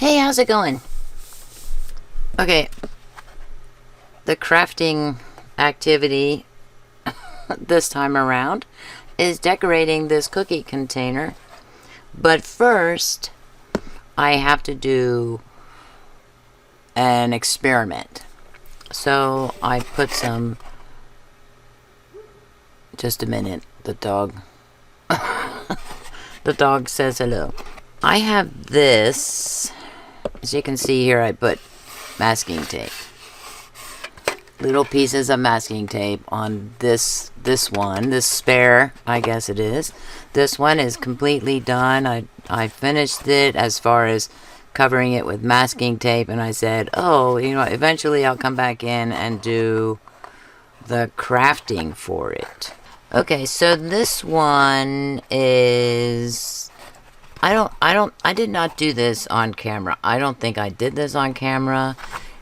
Hey, how's it going? Okay, the crafting activity this time around is decorating this cookie container. But first, I have to do an experiment. So I put some... Just a minute, the dog... The dog says hello. I have this... As you can see here, I put masking tape. Little pieces of masking tape on this one. This spare, I guess it is. This one is completely done. I finished it as far as covering it with masking tape. And I said, oh, you know, eventually I'll come back in and do the crafting for it. Okay, so this one is... I did not do this on camera. I don't think I did this on camera.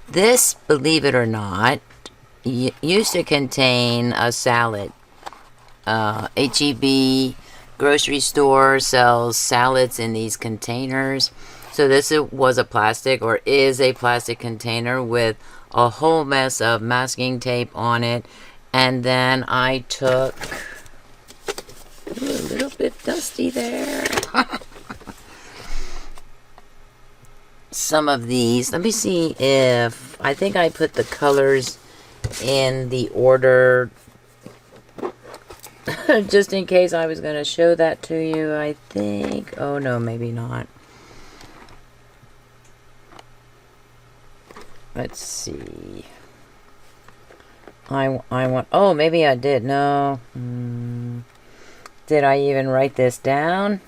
This, believe it or not, used to contain a salad. H-E-B grocery store sells salads in these containers. So this was a plastic, or is a plastic container with a whole mess of masking tape on it. And then I took... Ooh, a little bit dusty there. Some of these. Let me see if... I think I put the colors in the order just in case I was going to show that to you, I think. Oh, no, maybe not. Let's see. I want... Oh, maybe I did. No. Did I even write this down?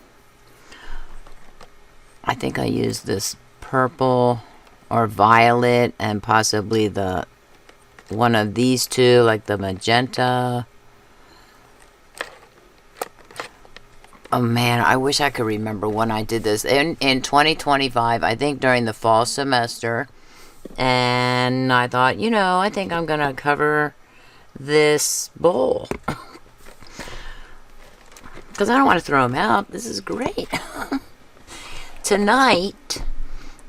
I think I used this purple or violet and possibly the one of these two, like the magenta. Oh man, I wish I could remember when I did this. In 2025, I think during the fall semester. And I thought, you know, I think I'm going to cover this bowl. Because I don't want to throw them out. This is great. Tonight,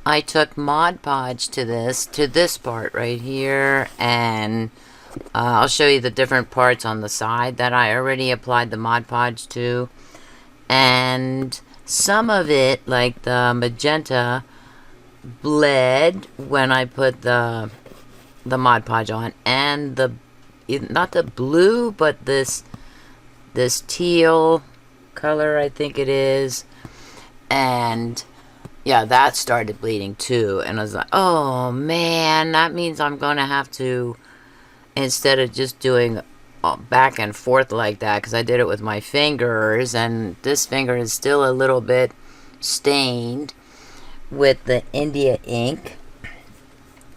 I took Mod Podge to this part right here, and I'll show you the different parts on the side that I already applied the Mod Podge to. And some of it, like the magenta, bled when I put the Mod Podge on, and not the blue, but this teal color, I think it is, and yeah, that started bleeding too. And I was like, oh man, that means I'm gonna have to, instead of just doing back and forth like that, because I did it with my fingers, and this finger is still a little bit stained with the India ink,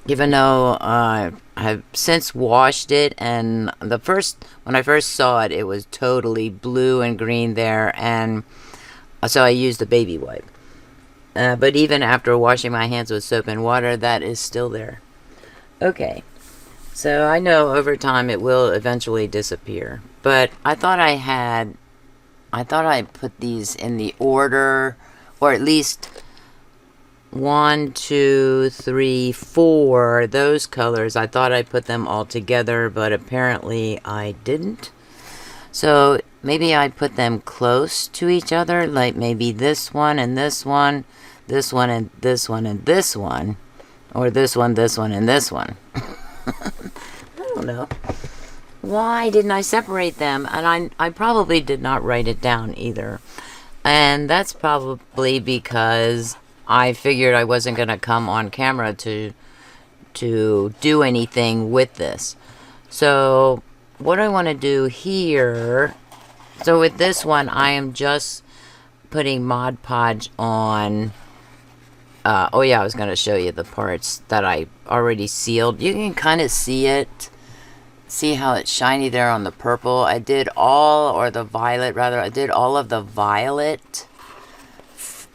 even though I have since washed it. And when I first saw it, it was totally blue and green there, and so I used the baby wipe. But even after washing my hands with soap and water, that is still there. Okay, so I know over time it will eventually disappear. But I thought I put these in the order, or at least 1, 2, 3, 4, those colors. I thought I put them all together, but apparently I didn't. So maybe I put them close to each other, like maybe this one and this one, this one and this one and this one, or this one, and this one. I don't know. Why didn't I separate them? And I probably did not write it down either. And that's probably because I figured I wasn't going to come on camera to do anything with this. So what I want to do here, so with this one, I am just putting Mod Podge on. Oh yeah, I was going to show you the parts that I already sealed. You can kind of see it. See how it's shiny there on the purple. I did all of the violet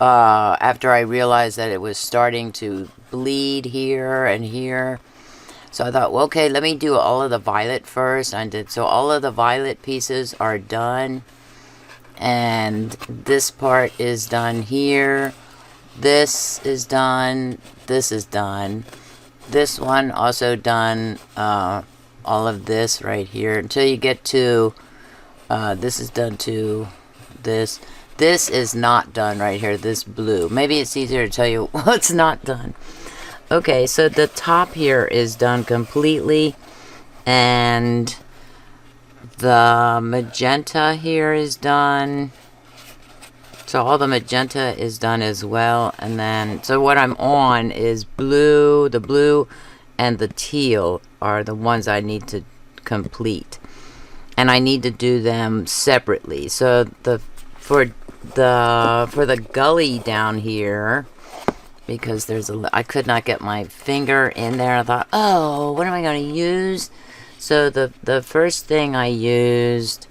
after I realized that it was starting to bleed here and here. So I thought, well, okay, let me do all of the violet first. I did. So all of the violet pieces are done. And this part is done here. This is done. This is done. This one also done. All of this right here until you get to this is done to this. This is not done right here, this blue. Maybe it's easier to tell you what's not done. Okay, so the top here is done completely, and the magenta here is done. So all the magenta is done as well, and then so what I'm on is blue, the blue and the teal are the ones I need to complete, and I need to do them separately. So for the gully down here, because I could not get my finger in there. I thought, oh, what am I going to use? So the first thing I used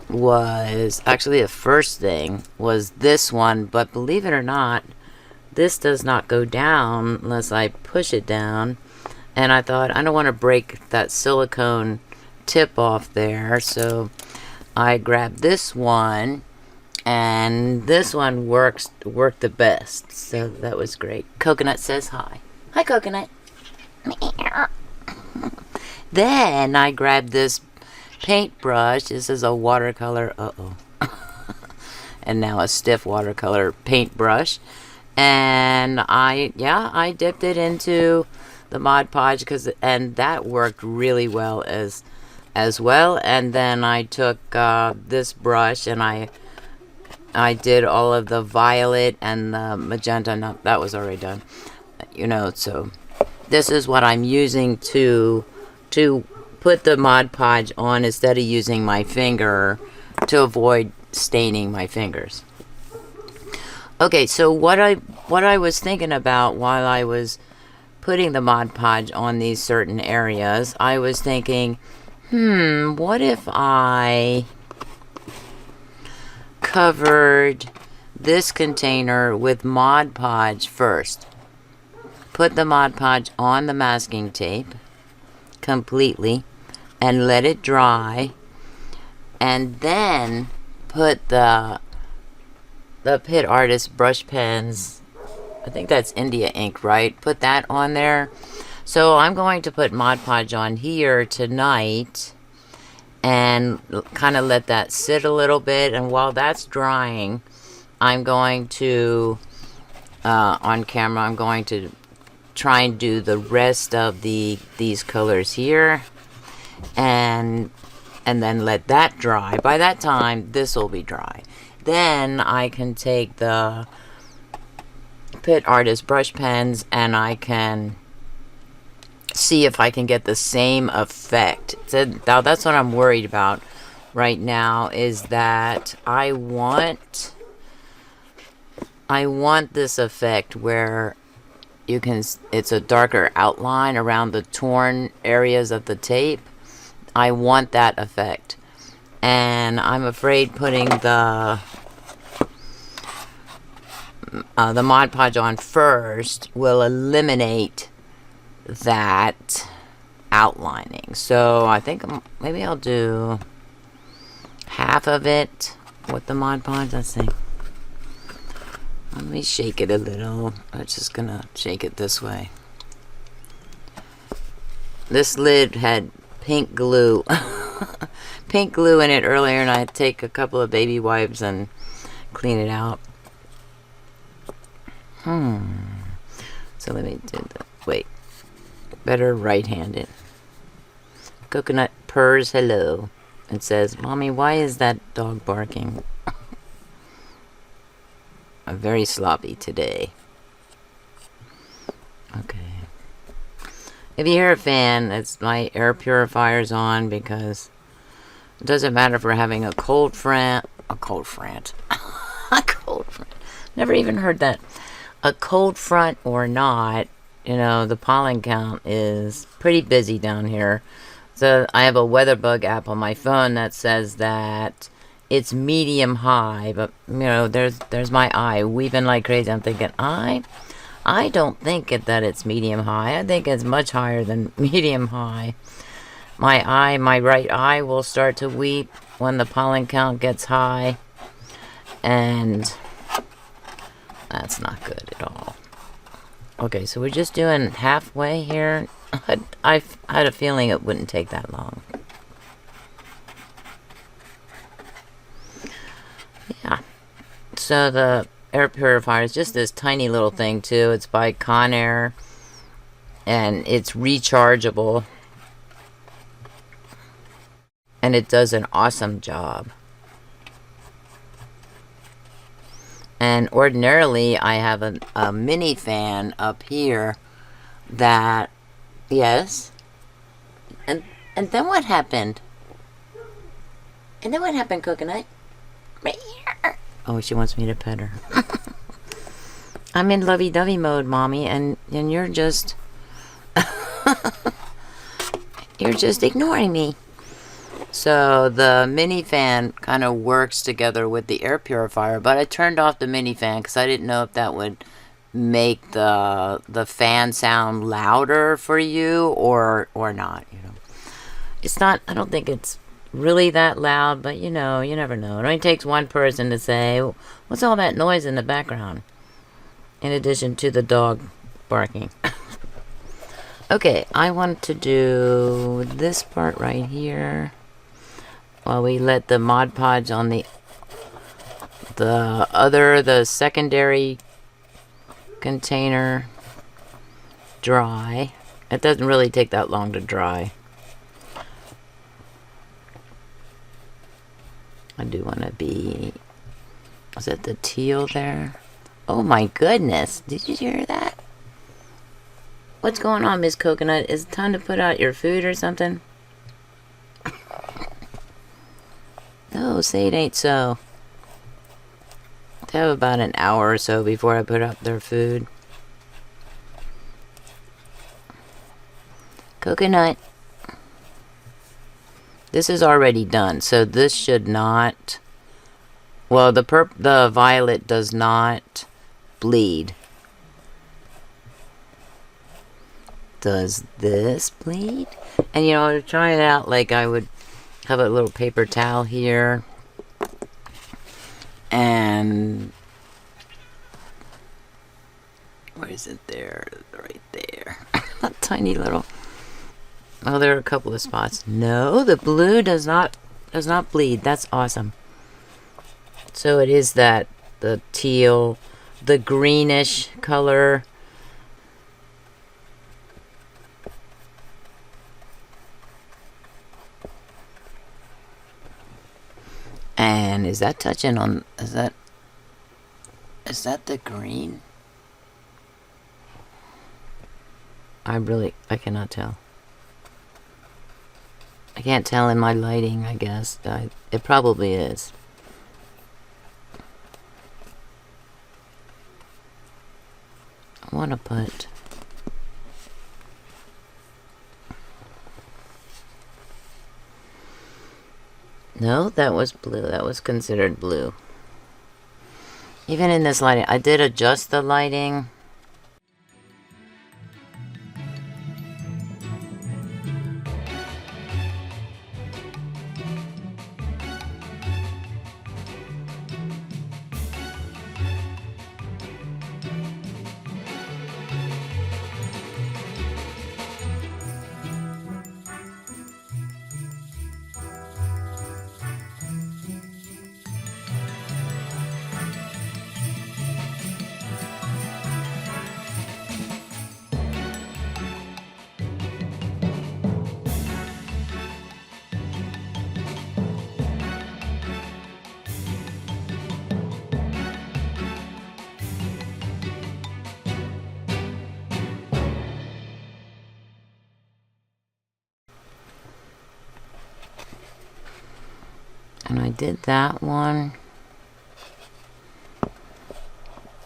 was actually the first thing was this one, but believe it or not, this does not go down unless I push it down. And I thought, I don't want to break that silicone tip off there, so I grabbed this one, and this one worked the best, so that was great. Coconut says hi. Hi, Coconut. Then I grabbed this paintbrush. This is a watercolor, and now a stiff watercolor paintbrush, and I dipped it into the Mod Podge and that worked really well as well. And then I took this brush and I did all of the violet and the magenta. No, that was already done, so this is what I'm using to put the Mod Podge on instead of using my finger to avoid staining my fingers. Okay, so what I was thinking about while I was putting the Mod Podge on these certain areas, I was thinking, what if I covered this container with Mod Podge first? Put the Mod Podge on the masking tape completely and let it dry, and then put the Pitt Artist Brush Pens, I think that's India ink, right? Put that on there. So I'm going to put Mod Podge on here tonight and kind of let that sit a little bit, and while that's drying, I'm going to on camera I'm going to try and do the rest of these colors here, and then let that dry. By that time this will be dry. Then I can take the Pitt Artist Brush Pens and I can see if I can get the same effect. So now that's what I'm worried about right now, is that I want this effect where you can, it's a darker outline around the torn areas of the tape. I want that effect, and I'm afraid putting the Mod Podge on first will eliminate that outlining. So I think maybe I'll do half of it with the Mod Podge. Let's see. Let me shake it a little. I'm just gonna shake it this way. This lid had pink glue pink glue in it earlier, and I take a couple of baby wipes and clean it out. So let me do the, wait, better right-handed. Coconut purrs hello and says, "Mommy, why is that dog barking?" I'm very sloppy today. Okay. If you hear a fan, it's my air purifier's on, because it doesn't matter if we're having a cold front. Never even heard that. A cold front or not, the pollen count is pretty busy down here. So I have a weather bug app on my phone that says that it's medium high, but there's my eye weeping like crazy. I'm thinking, I don't think that it's medium high. I think it's much higher than medium high. My right eye will start to weep when the pollen count gets high, and That's not good at all. Okay, so we're just doing halfway here. I had a feeling it wouldn't take that long. Yeah. So the air purifier is just this tiny little thing too. It's by Conair, and it's rechargeable. And it does an awesome job. And ordinarily, I have a mini fan up here that, yes. And then what happened? And then what happened, Coconut? Right here. Oh, she wants me to pet her. I'm in lovey-dovey mode, Mommy, and you're just you're just ignoring me. So the mini fan kind of works together with the air purifier, but I turned off the mini fan because I didn't know if that would make the fan sound louder for you or not. You know, it's not. I don't think it's really that loud, but you know, you never know. It only takes one person to say, "What's all that noise in the background?" In addition to the dog barking. Okay, I want to do this part right here. While we let the Mod Podge on the secondary container dry. It doesn't really take that long to dry. I do want to be... Is that the teal there? Oh my goodness! Did you hear that? What's going on, Miss Coconut? Is it time to put out your food or something? No, say it ain't so. They have about an hour or so before I put up their food. Coconut. This is already done, so this should not... Well, the violet does not bleed. Does this bleed? And you know, to try it out, like I would have a little paper towel here. And where is it there? Right there. A tiny little. Oh, there are a couple of spots. No, the blue does not bleed. That's awesome. So it is that the teal, the greenish color. And is that touching on, is that the green? I cannot tell. I can't tell in my lighting, I guess. It probably is. I want to put... No, that was blue. That was considered blue. Even in this lighting, I did adjust the lighting. And I did that one.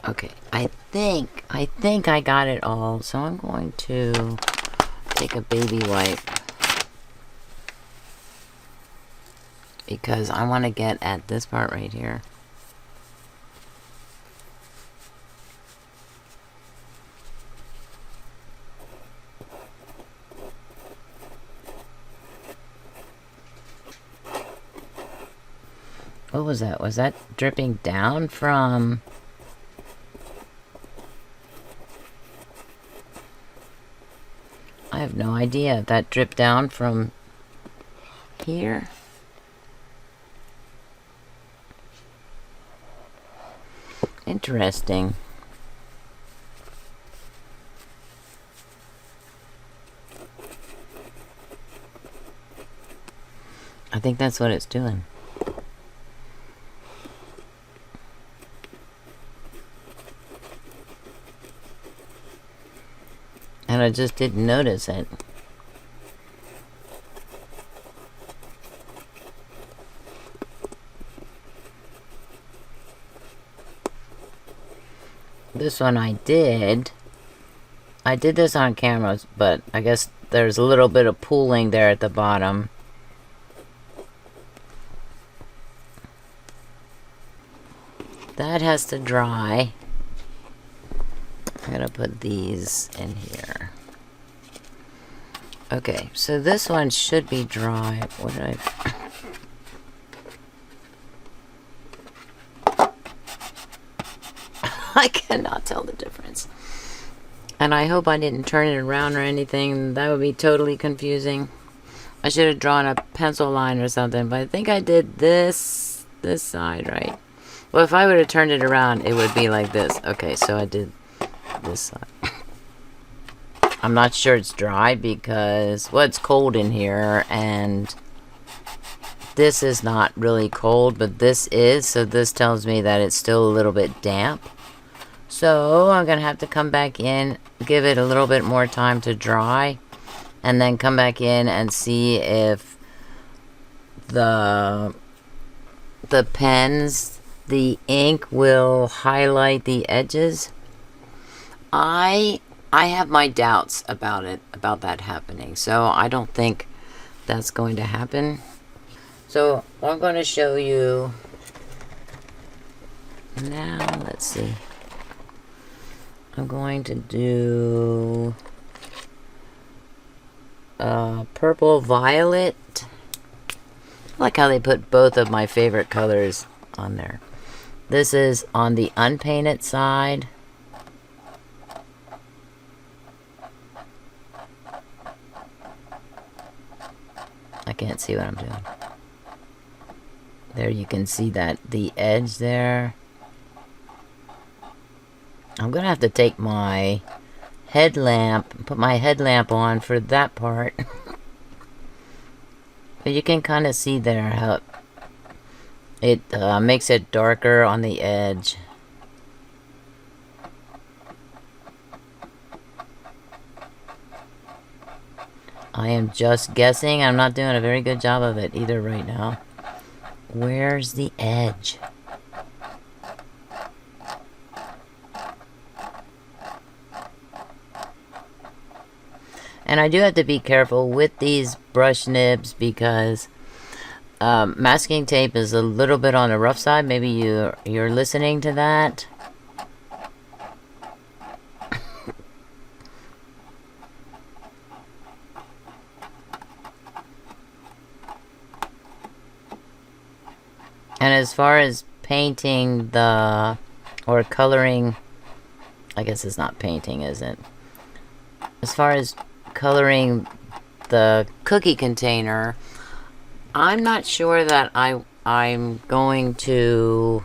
Okay, I think I got it all. So I'm going to take a baby wipe because I want to get at this part right here. What was that? Was that dripping down from... have no idea if that dripped down from here. Interesting. I think that's what it's doing. And I just didn't notice it. This one I did this on camera, but I guess there's a little bit of pooling there at the bottom. That has to dry. I'm gonna put these in here. Okay, so this one should be dry. What did I cannot tell the difference. And I hope I didn't turn it around or anything. That would be totally confusing. I should have drawn a pencil line or something, but I think I did this side right. Well, if I would have turned it around, it would be like this. Okay, so I did this side. I'm not sure it's dry because, well, it's cold in here, and this is not really cold, but this is, so this tells me that it's still a little bit damp. So I'm gonna have to come back in, give it a little bit more time to dry, and then come back in and see if the pens, the ink will highlight the edges. I have my doubts about it, about that happening, so I don't think that's going to happen. So I'm going to show you now. Let's see. I'm going to do purple violet. I like how they put both of my favorite colors on there. This is on the unpainted side. I can't see what I'm doing. There you can see that, the edge there. I'm gonna have to take my headlamp, put my headlamp on for that part. But you can kind of see there how it makes it darker on the edge. I am just guessing. I'm not doing a very good job of it either right now. Where's the edge? And I do have to be careful with these brush nibs because masking tape is a little bit on the rough side. Maybe you're listening to that. And as far as painting the, or coloring, I guess it's not painting, is it? As far as coloring the cookie container, I'm not sure that I'm going to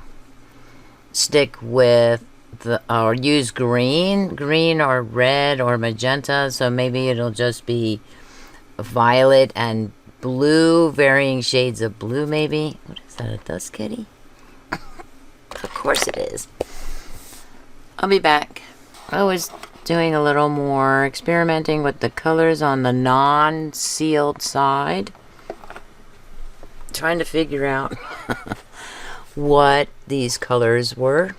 stick with the, or use green or red or magenta, so maybe it'll just be violet and blue, varying shades of blue maybe. What is that, a dust kitty? Of course it is. I'll be back. I was doing a little more experimenting with the colors on the non-sealed side. Trying to figure out what these colors were.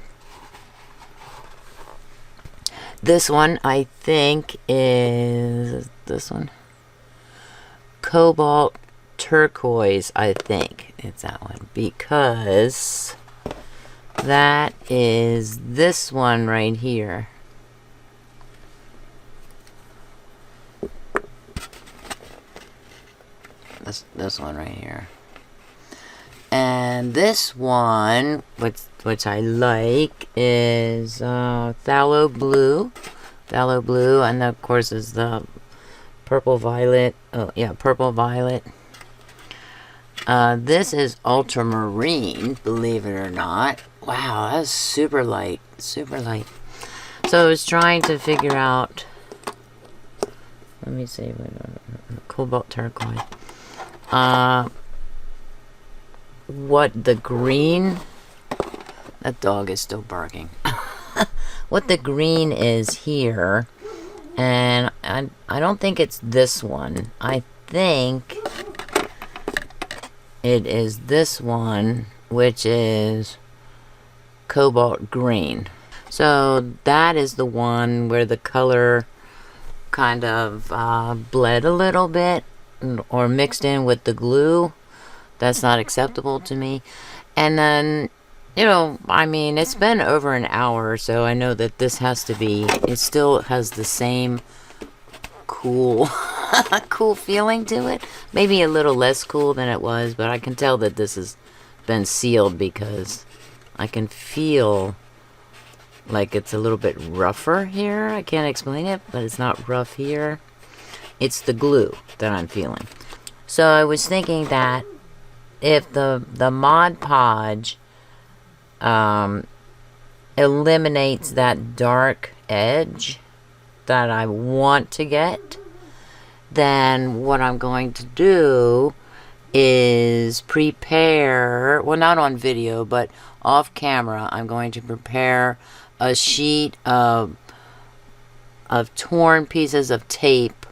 This one, I think, is this one. Cobalt turquoise, I think it's that one, because that is this one right here. This one right here. And this one, which I like, is phthalo blue. Phthalo blue, and of course is the Purple violet. Oh, yeah, purple violet. This is ultramarine, believe it or not. Wow, that's super light. Super light. So I was trying to figure out... Let me see. Cobalt turquoise. What the green... That dog is still barking. What the green is here. And I don't think it's this one. I think it is this one, which is cobalt green. So that is the one where the color kind of bled a little bit or mixed in with the glue. That's not acceptable to me. And then, you know, I mean, it's been over an hour, so I know that this has to be, it still has the same cool, cool feeling to it. Maybe a little less cool than it was, but I can tell that this has been sealed because I can feel like it's a little bit rougher here. I can't explain it, but it's not rough here. It's the glue that I'm feeling. So I was thinking that if the Mod Podge eliminates that dark edge that I want to get, then what I'm going to do is prepare, well, not on video, but off camera, I'm going to prepare a sheet of torn pieces of tape,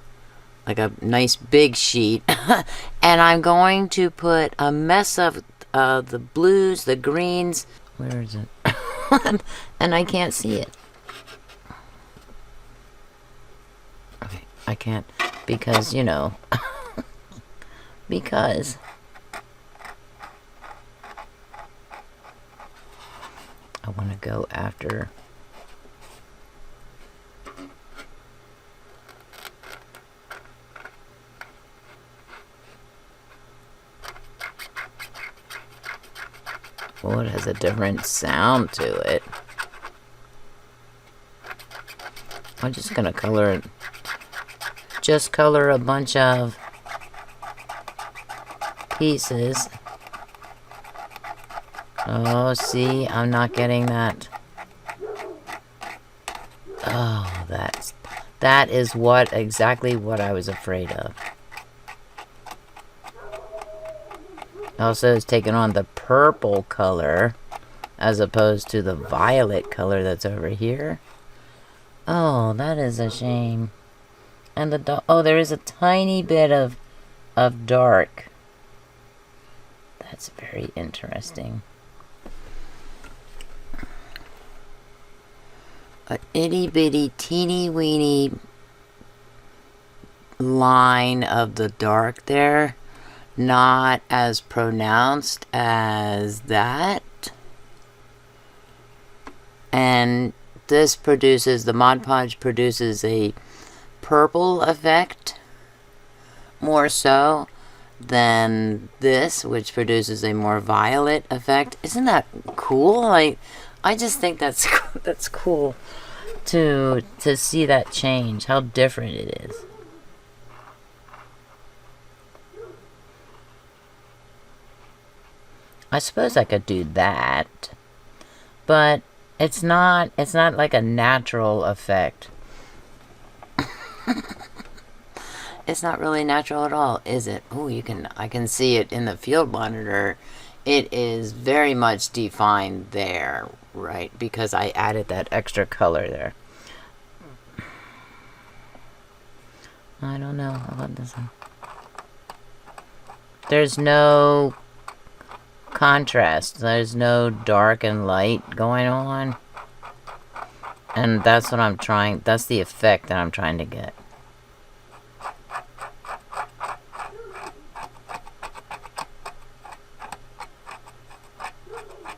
like a nice big sheet, and I'm going to put a mess of the blues, the greens. Where is it? And I can't see it. Okay, I can't, because, you know, because I want to go after it has a different sound to it. I'm just gonna color it. Just color a bunch of pieces. Oh, see, I'm not getting that. Oh, that is exactly what I was afraid of. Also, it's taken on the purple color as opposed to the violet color that's over here. Oh, that is a shame. And oh, there is a tiny bit of dark. That's very interesting. A itty bitty teeny weeny line of the dark there. Not as pronounced as that. And this produces, the Mod Podge produces a purple effect more so than this, which produces a more violet effect. Isn't that cool? I just think that's cool to see that change, how different it is. I suppose I could do that, but it's not like a natural effect. It's not really natural at all, is it? Oh, I can see it in the field monitor. It is very much defined there, right? Because I added that extra color there. I don't know about this one. There's no contrast. There's no dark and light going on. And that's what I'm trying, that's the effect that I'm trying to get.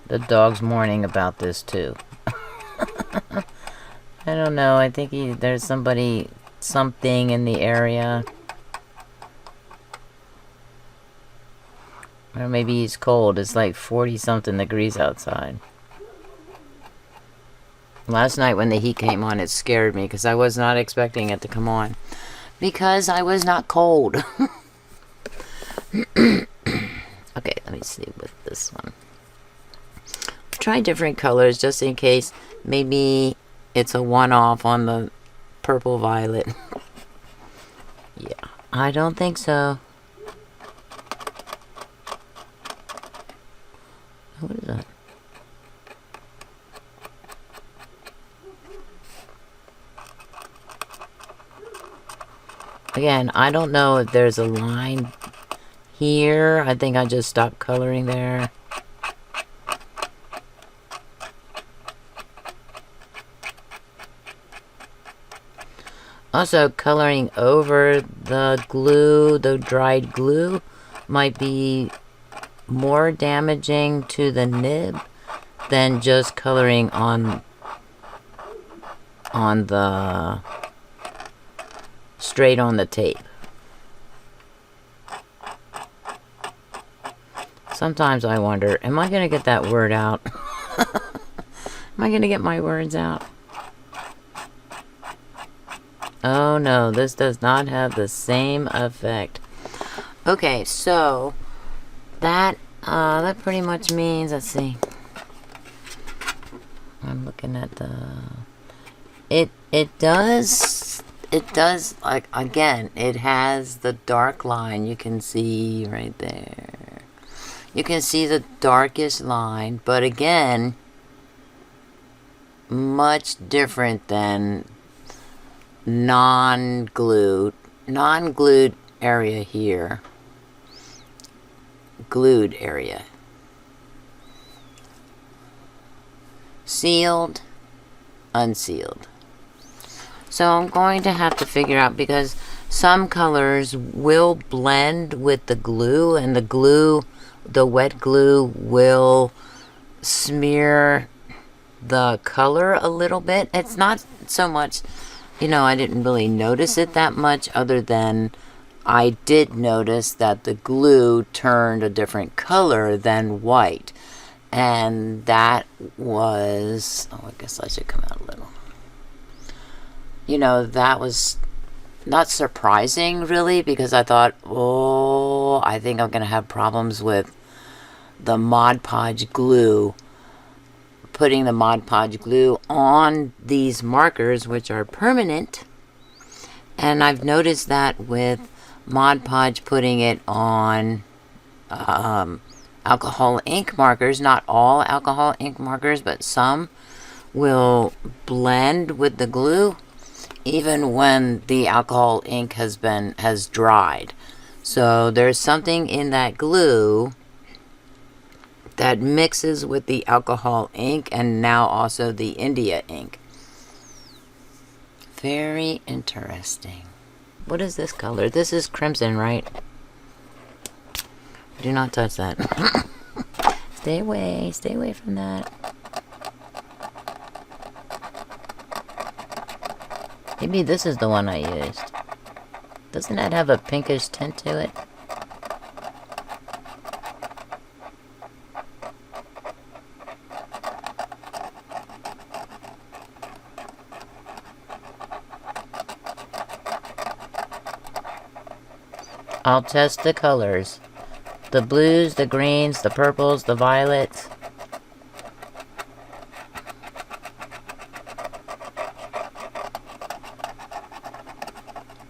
The dog's mourning about this too. I don't know, I think there's something in the area. Or maybe he's cold. It's like 40-something degrees outside. Last night when the heat came on, it scared me because I was not expecting it to come on. because I was not cold. Okay, let me see with this one. Try different colors just in case maybe it's a one-off on the purple violet. Yeah, I don't think so. What is that? Again, I don't know if there's a line here. I think I just stopped coloring there. Also, coloring over the glue, the dried glue, might be more damaging to the nib than just coloring on the straight on the tape. Sometimes I wonder, am I going to get that word out? Am I going to get my words out? Oh no, this does not have the same effect. Okay, so that pretty much means, let's see. I'm looking at the it does like, again, it has the dark line. You can see right there. You can see the darkest line, but again, much different than non-glued area here. Glued area. Sealed, unsealed. So I'm going to have to figure out, because some colors will blend with the glue, and the glue, the wet glue, will smear the color a little bit. It's not so much, you know, I didn't really notice it that much, other than I did notice that the glue turned a different color than white. And that was, oh, I guess I should come out a little. You know, that was not surprising, really, because I thought, oh, I think I'm going to have problems with the Mod Podge glue. Putting the Mod Podge glue on these markers, which are permanent. And I've noticed that with Mod Podge putting it on alcohol ink markers. Not all alcohol ink markers, but some will blend with the glue even when the alcohol ink has dried. So there's something in that glue that mixes with the alcohol ink, and now also the India ink. Very interesting. What is this color? This is crimson, right? Do not touch that. Stay away from that. Maybe this is the one I used. Doesn't that have a pinkish tint to it? I'll test the colors. The blues, the greens, the purples, the violets.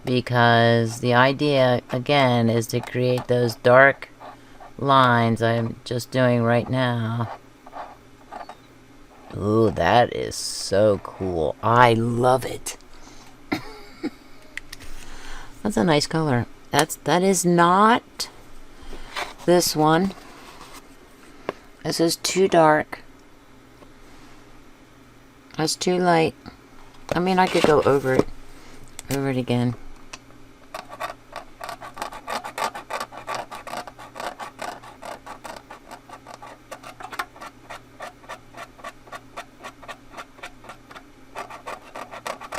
Because the idea, again, is to create those dark lines I'm just doing right now. Ooh, that is so cool. I love it. That's a nice color. That is not this one. This is too dark. That's too light. I mean, I could go over it again.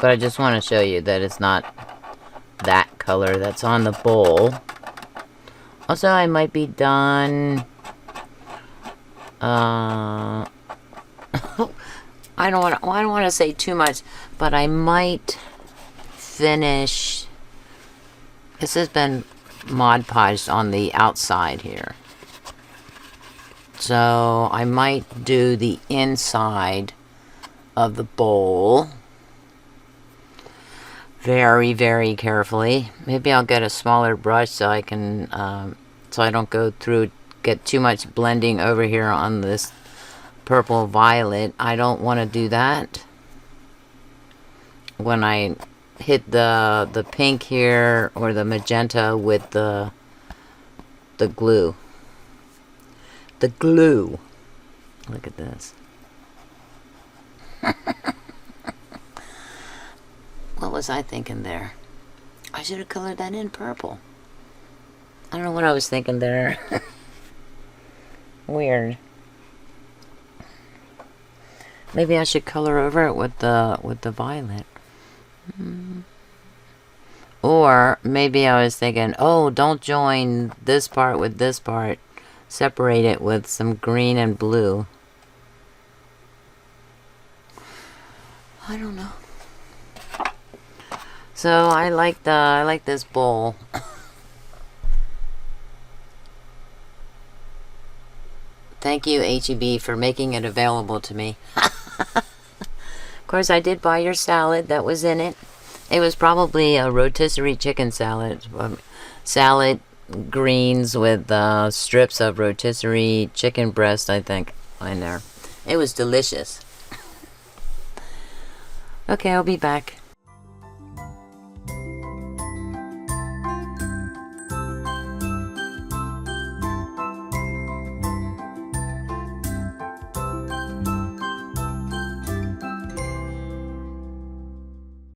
But I just want to show you that it's not that color that's on the bowl. Also, I might be done. I don't want to say too much, but I might finish This has been Mod Podged on the outside here. So I might do the inside of the bowl very, very carefully. Maybe I'll get a smaller brush so I can, so I don't go through, get too much blending over here on this purple violet. I don't want to do that when I hit the pink here or the magenta with the glue. The glue. Look at this. What was I thinking there? I should have colored that in purple. I don't know what I was thinking there. Weird. Maybe I should color over it with the violet. Or maybe I was thinking, oh, don't join this part with this part. Separate it with some green and blue. I don't know. So I like this bowl. Thank you, H-E-B, for making it available to me. Of course, I did buy your salad that was in it. It was probably a rotisserie chicken salad. Salad, greens with strips of rotisserie chicken breast, I think, in there. It was delicious. Okay, I'll be back.